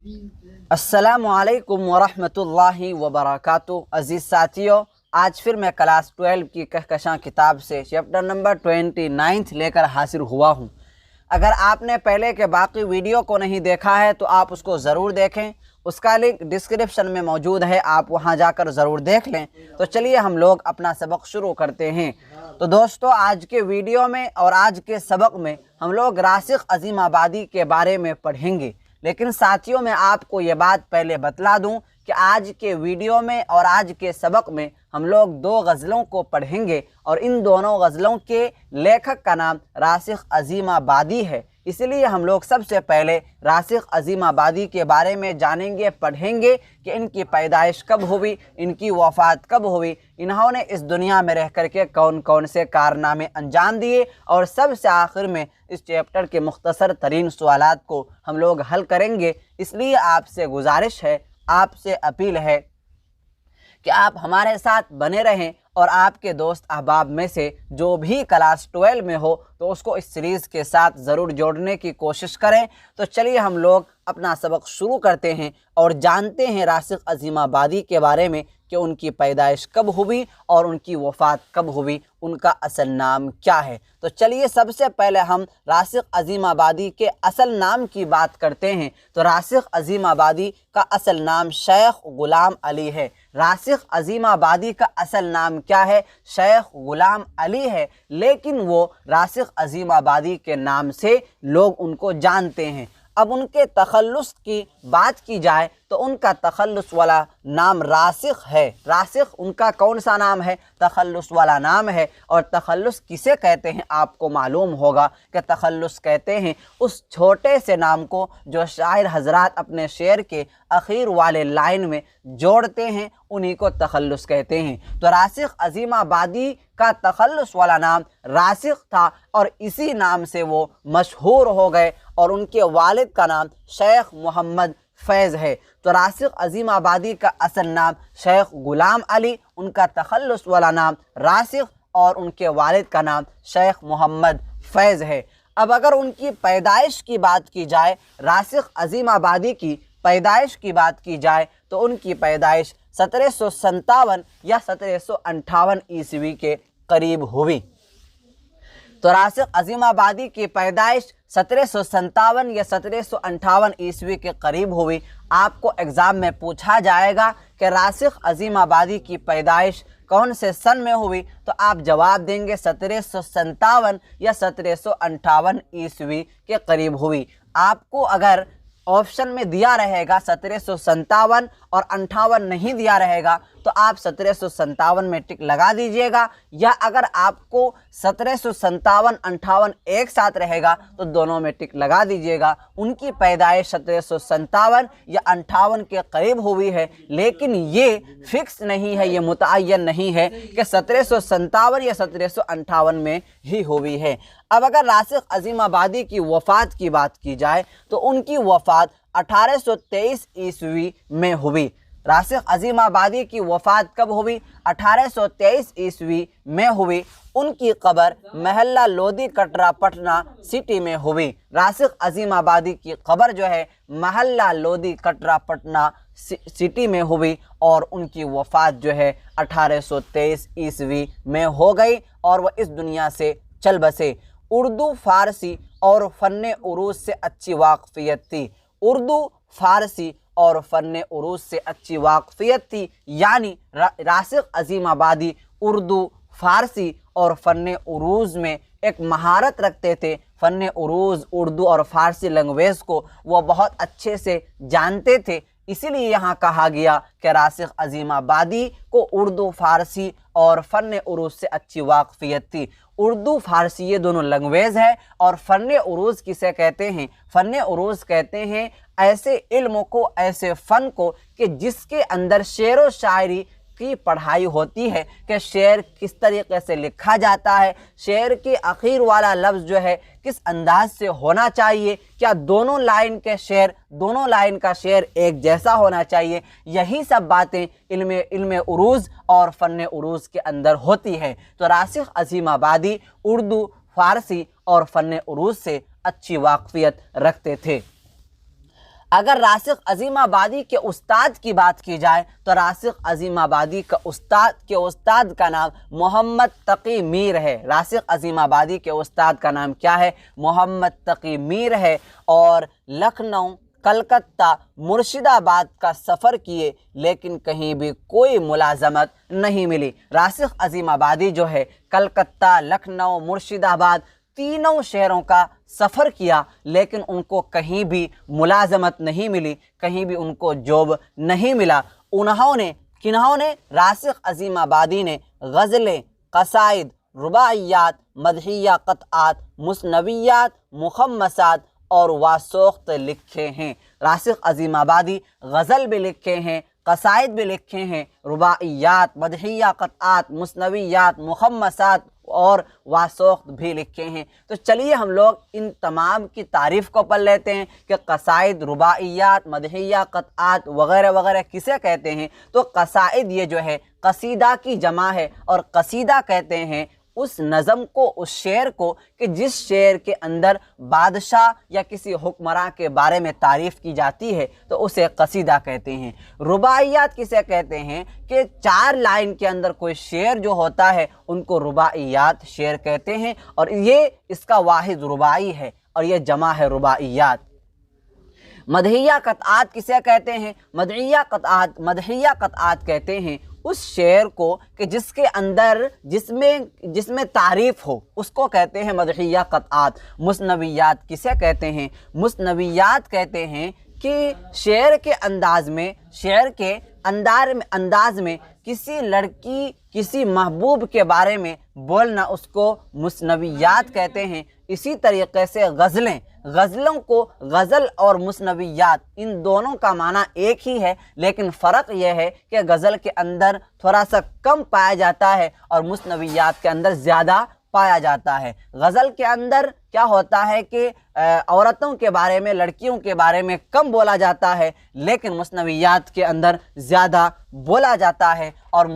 अस्सलामु अलैकुम वरहमतुल्लाहि वबरकातुहू। अज़ीज़ साथियों, आज फिर मैं क्लास 12 की कहकशां किताब से चैप्टर नंबर 29 लेकर हाजिर हुआ हूँ। अगर आपने पहले के बाकी वीडियो को नहीं देखा है तो आप उसको ज़रूर देखें, उसका लिंक डिस्क्रिप्शन में मौजूद है, आप वहां जाकर ज़रूर देख लें। तो चलिए हम लोग अपना सबक शुरू करते हैं। तो दोस्तों, आज के वीडियो में और आज के सबक में हम लोग रासिख अज़ीमाबादी के बारे में पढ़ेंगे। लेकिन साथियों, मैं आपको ये बात पहले बतला दूं कि आज के वीडियो में और आज के सबक में हम लोग दो गज़लों को पढ़ेंगे और इन दोनों गज़लों के लेखक का नाम रासिख अज़ीमाबादी है। इसलिए हम लोग सबसे पहले रासिख अज़ीमाबादी के बारे में जानेंगे, पढ़ेंगे कि इनकी पैदाइश कब हुई, इनकी वफ़ात कब हुई, इन्होंने इस दुनिया में रह कर के कौन कौन से कारनामे अंजाम दिए, और सबसे आखिर में इस चैप्टर के मुख्तसर तरीन सवालात को हम लोग हल करेंगे। इसलिए आपसे गुजारिश है, आपसे अपील है कि आप हमारे साथ बने रहें और आपके दोस्त अहबाब में से जो भी क्लास 12 में हो तो उसको इस सीरीज़ के साथ ज़रूर जोड़ने की कोशिश करें। तो चलिए हम लोग अपना सबक शुरू करते हैं और जानते हैं रासिख अज़ीमाबादी के बारे में कि उनकी पैदाइश कब हुई और उनकी वफ़ात कब हुई, उनका असल नाम क्या है। तो चलिए सबसे पहले हम रासिख अज़ीमाबादी के असल नाम की बात करते हैं। तो रासिख अज़ीमाबादी का असल नाम शेख ग़ुलाम अली है। रासिख अज़ीमाबादी का असल नाम क्या है? शेख ग़ुलाम अली है, लेकिन वो रासिख अज़ीमाबादी के नाम से लोग उनको जानते हैं। अब उनके तखल्लुस की बात की जाए तो उनका तखल्लुस वाला नाम रासिख है। रासिख उनका कौन सा नाम है? तखल्लुस वाला नाम है। और तखल्लुस किसे कहते हैं आपको मालूम होगा कि तखल्लुस कहते हैं उस छोटे से नाम को जो शायर हजरात अपने शेर के आखिर वाले लाइन में जोड़ते हैं, उन्हीं को तखल्लुस कहते हैं। तो रासिख अज़ीमाबादी का तखल्लुस वाला नाम रासिख था और इसी नाम से वो मशहूर हो गए, और उनके वालिद का नाम शेख मोहम्मद फैज़ है। तो रासिख अज़ीमाबादी का असल नाम शेख ग़ुलाम अली, उनका तखल्लुस वाला नाम रासिख, और उनके वालिद का नाम शेख मोहम्मद फैज़ है। अब अगर उनकी पैदाइश की बात की जाए, रासिख अज़ीमाबादी की पैदाइश की बात की जाए तो उनकी पैदाइश 1757 या 1758 ईस्वी के करीब हुई। तो रासिख अज़ीमाबादी की पैदाइश 1757 या 1758 ईस्वी के करीब हुई। आपको एग्ज़ाम में पूछा जाएगा कि रासिख अज़ीमाबादी की पैदाइश कौन से सन में हुई, तो आप जवाब देंगे 1757 या 1758 ईस्वी के करीब हुई। आपको अगर ऑप्शन में दिया रहेगा 1757 और 58 नहीं दिया रहेगा तो आप 1757 में टिक लगा दीजिएगा, या अगर आपको 1757 58 एक साथ रहेगा तो दोनों में टिक लगा दीजिएगा। उनकी पैदाइश 1757 या 58 के करीब हुई है, लेकिन ये फिक्स नहीं है, ये मुतअय्यन नहीं है कि 1757 या 1758 में ही हुई है। अब अगर रासिख अज़ीमाबादी की वफ़ात की बात की जाए तो उनकी वफ़ात 1823 ईस्वी में हुई। रासिख अज़ीमाबादी की वफ़ात कब हुई? 1823 ईस्वी में हुई। उनकी कब्र महल्ला लोधी कटरा पटना सिटी में हुई। रासिख अज़ीमाबादी की कब्र जो है महल्ला लोधी कटरा पटना सिटी में हुई, और उनकी वफ़ात जो है 1823 ईस्वी में हो गई और वह इस दुनिया से चल बसे। उर्दू फ़ारसी और फ़न उरूज़ से अच्छी वाक़फ़ियत थी। उर्दू फ़ारसी और फ़न उरूज़ से अच्छी वाक़फ़ियत थी, यानी रासिख अज़ीमाबादी उर्दू फ़ारसी और फ़न उरूज़ में एक महारत रखते थे। फ़न उरूज़, उर्दू और फ़ारसी लैंग्वेज को वो बहुत अच्छे से जानते थे। इसीलिए यहाँ कहा गया कि रासिख अज़ीमाबादी को उर्दू फ़ारसी और फ़न उरूज़ से अच्छी वाक़फ़ियत थी। उर्दू फ़ारसी ये दोनों लैंग्वेज है, और फ़न उरूज़ किसे कहते हैं? फ़न उरूज़ कहते हैं ऐसे इल्म को, ऐसे फ़न को कि जिसके अंदर शेर व शायरी की पढ़ाई होती है कि शेर किस तरीके से लिखा जाता है, शेर के आखिर वाला लफ्ज़ जो है किस अंदाज से होना चाहिए, क्या दोनों लाइन का शेर एक जैसा होना चाहिए। यही सब बातें इल्म उरूज़ और फ़न उरूज़ के अंदर होती है। तो रासिख अज़ीमाबादी उर्दू, फ़ारसी और फ़न उरूज़ से अच्छी वाक़फ़ियत रखते थे। अगर रासिख अजीम आबादी के उस्ताद की बात की जाए तो रासिख अजीम आबादी का उस्ताद का नाम मोहम्मद तकी मीर है। रासिख अजीम आबादी के उस्ताद का नाम क्या है? मोहम्मद तकी मीर है। और लखनऊ, कलकत्ता, मुर्शिदाबाद का सफ़र किए लेकिन कहीं भी कोई मुलाजमत नहीं मिली। रासिख अजीम आबादी जो है कलकत्ता, लखनऊ, मुर्शिदाबाद तीनों शहरों का सफ़र किया लेकिन उनको कहीं भी मुलाजमत नहीं मिली, कहीं भी उनको जॉब नहीं मिला। किन्होंने रासिख अजीम आबादी ने गज़लें, कसाइद, रुबाइयात, मदहिया क़तआत, मुस्नवियात, मुखम्मसात और वासोख्त लिखे हैं। रासिख अजीम आबादी गज़ल भी लिखे हैं, कसाइद भी लिखे हैं, रुबाइयात, मदहिया क़तआत, मुस्नवियात, मुखम्मसात और वासोख्त भी लिखे हैं। तो चलिए हम लोग इन तमाम की तारीफ़ को पढ़ लेते हैं कि कसाइद, रुबाइयात, मदहिया क़तआत वगैरह वगैरह किसे कहते हैं। तो कसाइद ये जो है कसीदा की जमा है और कसीदा कहते हैं उस नज़म को, उस शेर को कि जिस शेर के अंदर बादशाह या किसी हुक्मरान के बारे में तारीफ़ की जाती है तो उसे कसीदा कहते हैं। रुबाइयात किसे कहते हैं कि 4 लाइन के अंदर कोई शेर जो होता है उनको रुबाइयात शेर कहते हैं और ये इसका वाहिद रुबाई है और ये जमा है रुबाइयात। मदहिया क़तआत किसे कहते हैं? मदहिया क़तआत कहते हैं उस शेर को कि जिसके अंदर जिसमें तारीफ़ हो उसको कहते हैं मदहिया क़तआत। मुस्नवियात किसे कहते हैं? मुस्नवियात कहते हैं कि शेर के अंदाज में किसी लड़की, किसी महबूब के बारे में बोलना उसको मुस्नवियात कहते हैं। इसी तरीक़े से गज़लों को गज़ल और मुस्नवियात इन दोनों का माना एक ही है, लेकिन फ़र्क यह है कि गज़ल के अंदर थोड़ा सा कम पाया जाता है और मुस्नवियात के अंदर ज़्यादा पाया जाता है। गज़ल के अंदर क्या होता है कि औरतों के बारे में, लड़कियों के बारे में कम बोला जाता है, लेकिन मुस्नवियात के अंदर ज़्यादा बोला जाता है। और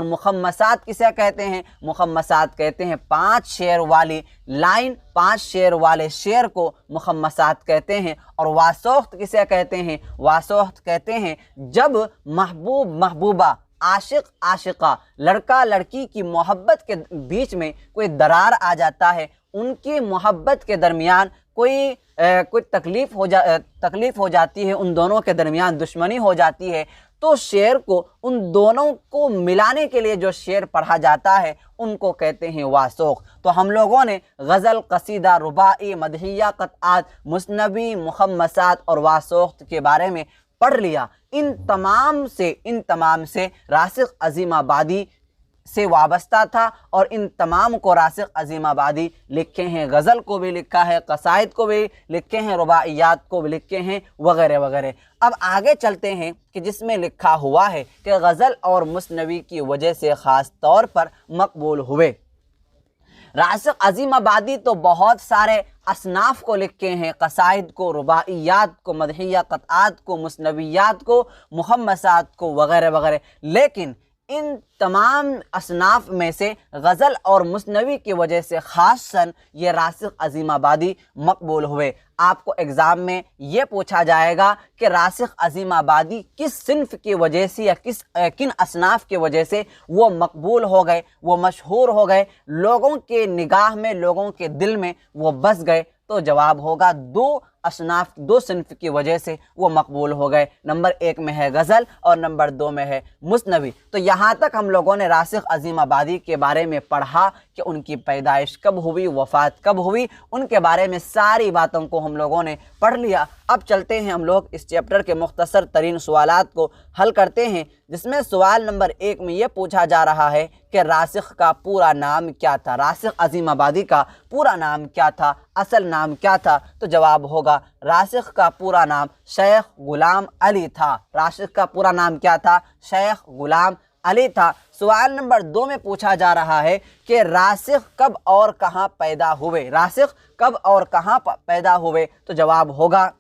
मुखम्मसात किसे कहते हैं? मुखम्मसात कहते हैं 5 शेर वाली लाइन, 5 शेर वाले शेर को मुखम्मसात कहते हैं। और वासोख्त किसे कहते हैं? वासोख्त कहते हैं जब महबूब, महबूबा, आशिक, आशिका, लड़का लड़की की मोहब्बत के बीच में कोई दरार आ जाता है, उनकी मोहब्बत के दरमियान कोई तकलीफ़ हो जाती है, उन दोनों के दरमियान दुश्मनी हो जाती है, तो शेर को, उन दोनों को मिलाने के लिए जो शेर पढ़ा जाता है उनको कहते हैं वासोख। तो हम लोगों ने गज़ल, कसीदा, रुबाई, मदहिया क़तआत, मुस्नवी, मुखम्मसात और वासोख्त के बारे में पढ़ लिया। इन तमाम से रासिख अजीम आबादी से वाबस्ता था और इन तमाम को रासिख अजीम आबादी लिखे हैं। गज़ल को भी लिखा है, कसाइद को भी लिखे हैं, रुबाइयात को भी लिखे हैं वगैरह वगैरह। अब आगे चलते हैं कि जिसमें लिखा हुआ है कि गज़ल और मुस्नवी की वजह से ख़ास तौर पर मकबूल हुए। रासिख अजीम आबादी तो बहुत सारे असनाफ़ को लिखे हैं, कसाइद को, रुबाइयात को, मदहिया क़तआत को, मुस्नवियात को, मुखम्मसात को वगैरह वगैरह, लेकिन इन तमाम असनाफ़ में से गज़ल और मुस्नवी की वजह से ख़ासन ये रासिख अजीम आबादी मकबूल हुए। आपको एग्ज़ाम में ये पूछा जाएगा कि रासिख अजीम आबादी किस सिन्फ़ की वजह से या किन असनाफ़ की वजह से वो मकबूल हो गए, वो मशहूर हो गए, लोगों के निगाह में, लोगों के दिल में वो बस गए। तो जवाब होगा 2 सिन्फ़ की वजह से वो मकबूल हो गए। नंबर 1 में है गज़ल और नंबर 2 में है मुस्नवी। तो यहाँ तक हम लोगों ने रासिख अजीम आबादी के बारे में पढ़ा कि उनकी पैदाइश कब हुई, वफ़ात कब हुई, उनके बारे में सारी बातों को हम लोगों ने पढ़ लिया। अब चलते हैं हम लोग इस चैप्टर के मुख्तसर तरीन सवालात को हल करते हैं, जिसमें सवाल नंबर 1 में ये पूछा जा रहा है कि रासिख का पूरा नाम क्या था? रासिख अजीम आबादी का पूरा नाम क्या था, असल नाम क्या था? तो जवाब होगा रासिख का पूरा नाम शेख गुलाम अली था। रासिख का पूरा नाम क्या था? शेख गुलाम अली था। सवाल नंबर 2 में पूछा जा रहा है कि रासिख कब और कहाँ पैदा हुए? रासिख कब और कहाँ पैदा हुए? तो जवाब होगा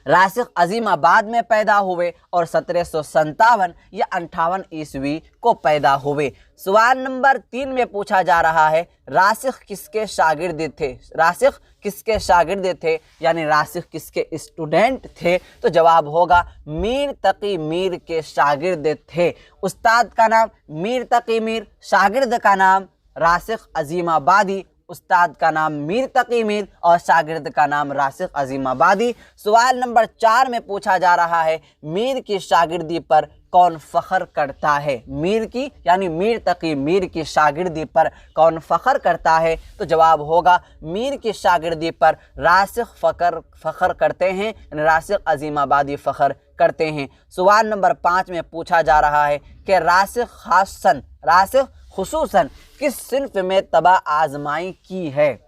रासिख अजीमाबाद में पैदा हुए और 1757 या 58 ईस्वी को पैदा हुए। सवाल नंबर 3 में पूछा जा रहा है, रासिख किसके शागिर्द थे? रासिख किसके शागिर्द थे, यानी रासिख किसके स्टूडेंट थे? तो जवाब होगा मीर तकी मीर के शागिर्द थे। उस्ताद का नाम मीर तकी मीर, शागिर्द का नाम रासिख अजीमाबादी, उस्ताद का नाम मीर तकी मीर और शागिर्द का नाम रासिख अजीमाबादी। सवाल नंबर 4 में पूछा जा रहा है, मीर की शागिर्दी पर कौन फ़ख्र करता है? मीर की यानी मीर तकी मीर की शागिर्दी पर कौन फ़ख्र करता है? तो जवाब होगा मीर की शागिर्दी पर रासिख फ़ख्र करते हैं, यानी रासिख अजीमाबादी फ़ख्र करते हैं। सवाल नंबर 5 में पूछा जा रहा है कि रासिख खुसूसन किस सिन्फ में तबा आजमाई की है?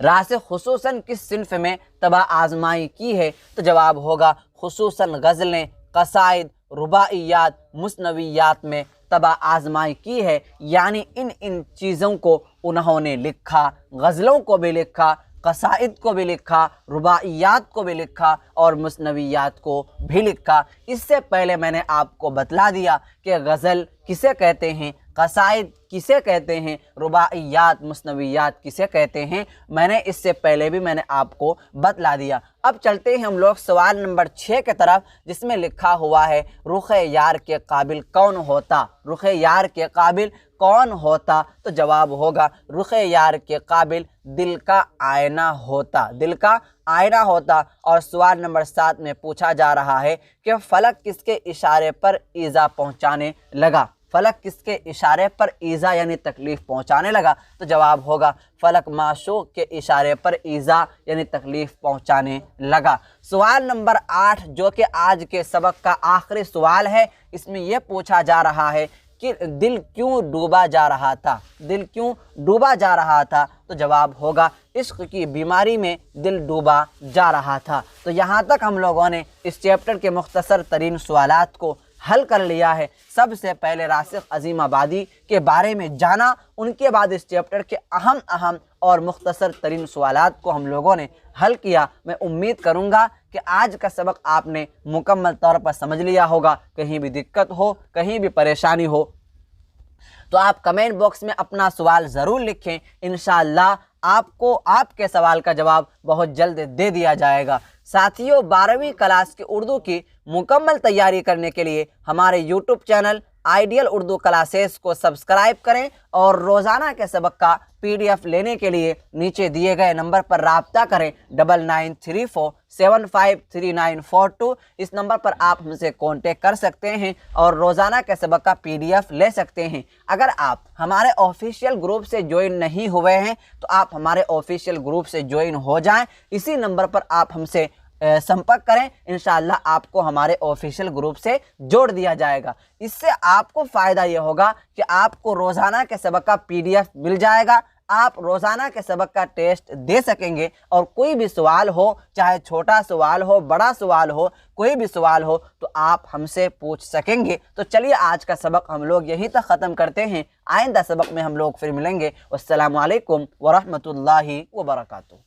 रासिख खुसूसन किस सिन्फ में तबा आजमाई की है? तो जवाब होगा खुसूसन गज़लें, क़साइद, रुबाइयात, मुस्नवियात में तबा आजमाई की है, यानी इन चीज़ों को उन्होंने लिखा, गज़लों को भी लिखा, क़साइद को भी लिखा, रुबाइयात को भी लिखा और मुस्नवियात को भी लिखा। इससे पहले मैंने आपको बतला दिया कि गज़ल किसे कहते हैं, क़साइद किसे कहते हैं, रुबाइयात मुस्नवियात किसे कहते हैं, मैंने इससे पहले भी मैंने आपको बतला दिया। अब चलते हैं हम लोग सवाल नंबर 6 के तरफ, जिसमें लिखा हुआ है रुख़ यार के काबिल कौन होता? रुख़ यार के काबिल कौन होता? तो जवाब होगा रुख़ यार के काबिल दिल का आईना होता, दिल का आईना होता। और सवाल नंबर 7 में पूछा जा रहा है कि फ़लक किसके इशारे पर ईज़ा पहुँचाने लगा? फ़लक किसके इशारे पर ईज़ा यानी तकलीफ़ पहुँचाने लगा? तो जवाब होगा फ़लक माशूक़ के इशारे पर ईज़ा यानी तकलीफ़ पहुँचाने लगा। सवाल नंबर 8 जो कि आज के सबक का आखिरी सवाल है, इसमें यह पूछा जा रहा है कि दिल क्यों डूबा जा रहा था? दिल क्यों डूबा जा रहा था? तो जवाब होगा इश्क की बीमारी में दिल डूबा जा रहा था। तो यहाँ तक हम लोगों ने इस चैप्टर के मुख्तसर तरीन सवालात को हल कर लिया है। सबसे पहले रासिख अजीमाबादी के बारे में जाना, उनके बाद इस चैप्टर के अहम और मुख्तसर तरीन सवालात को हम लोगों ने हल किया। मैं उम्मीद करूँगा कि आज का सबक आपने मुकम्मल तौर पर समझ लिया होगा। कहीं भी दिक्कत हो, कहीं भी परेशानी हो तो आप कमेंट बॉक्स में अपना सवाल ज़रूर लिखें। इंशाअल्लाह आपको आपके सवाल का जवाब बहुत जल्द दे दिया जाएगा। साथियों, 12वीं क्लास की उर्दू की मुकम्मल तैयारी करने के लिए हमारे YouTube channel ideal Urdu classes को सब्सक्राइब करें और रोज़ाना के सबक का PDF लेने के लिए नीचे दिए गए नंबर पर राब्ता करें 9934753942। इस नंबर पर आप हमसे कांटेक्ट कर सकते हैं और रोज़ाना के सबक का PDF ले सकते हैं। अगर आप हमारे ऑफिशियल ग्रुप से ज्वाइन नहीं हुए हैं तो आप हमारे ऑफिशियल ग्रुप से ज्वाइन हो जाएं। इसी नंबर पर आप हमसे संपर्क करें, इंशाअल्लाह आपको हमारे ऑफिशियल ग्रुप से जोड़ दिया जाएगा। इससे आपको फ़ायदा ये होगा कि आपको रोज़ाना के सबक का PDF मिल जाएगा, आप रोज़ाना के सबक का टेस्ट दे सकेंगे और कोई भी सवाल हो, चाहे छोटा सवाल हो, बड़ा सवाल हो, कोई भी सवाल हो तो आप हमसे पूछ सकेंगे। तो चलिए आज का सबक हम लोग यहीं तक ख़त्म करते हैं। आइंदा सबक में हम लोग फिर मिलेंगे। वस्सलामु अलैकुम वरहमतुल्लाहि वबरकातुहू।